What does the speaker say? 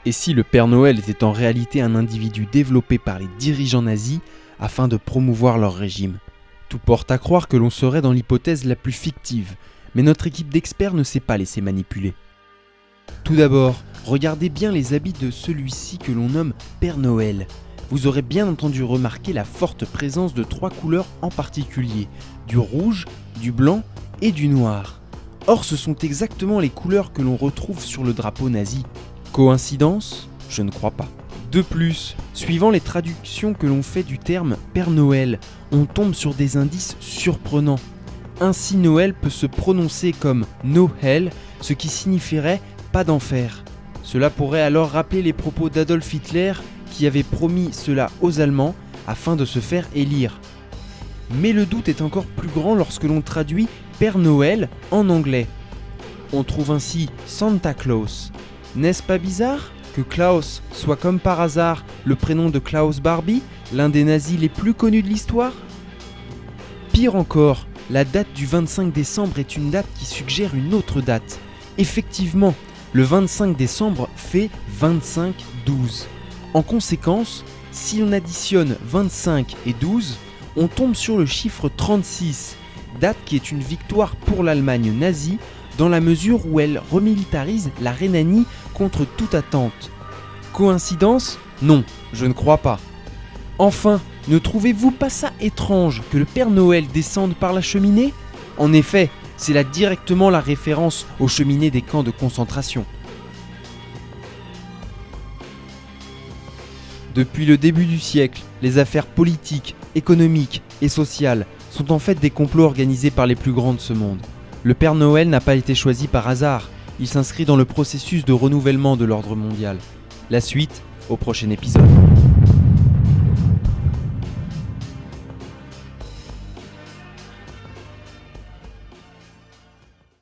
Et si le Père Noël était en réalité un individu développé par les dirigeants nazis afin de promouvoir leur régime? Tout porte à croire que l'on serait dans l'hypothèse la plus fictive, mais notre équipe d'experts ne s'est pas laissé manipuler. Tout d'abord, regardez bien les habits de celui-ci que l'on nomme Père Noël. Vous aurez bien entendu remarquer la forte présence de 3 couleurs en particulier, du rouge, du blanc et du noir. Or, ce sont exactement les couleurs que l'on retrouve sur le drapeau nazi. Coïncidence? Je ne crois pas. De plus, suivant les traductions que l'on fait du terme Père Noël, on tombe sur des indices surprenants. Ainsi, Noël peut se prononcer comme No Hell, ce qui signifierait pas d'enfer. Cela pourrait alors rappeler les propos d'Adolf Hitler qui avait promis cela aux Allemands afin de se faire élire. Mais le doute est encore plus grand lorsque l'on traduit Père Noël en anglais. On trouve ainsi Santa Claus. N'est-ce pas bizarre que Klaus soit comme par hasard le prénom de Klaus Barbie, l'un des nazis les plus connus de l'histoire? Pire encore, la date du 25 décembre est une date qui suggère une autre date. Effectivement, le 25 décembre fait 25-12. En conséquence, si l'on additionne 25 et 12, on tombe sur le chiffre 36, date qui est une victoire pour l'Allemagne nazie dans la mesure où elle remilitarise la Rhénanie contre toute attente. Coïncidence? Non, je ne crois pas. Enfin, ne trouvez-vous pas ça étrange que le Père Noël descende par la cheminée? En effet, c'est là directement la référence aux cheminées des camps de concentration. Depuis le début du siècle, les affaires politiques, économiques et sociales sont en fait des complots organisés par les plus grands de ce monde. Le Père Noël n'a pas été choisi par hasard, il s'inscrit dans le processus de renouvellement de l'ordre mondial. La suite, au prochain épisode.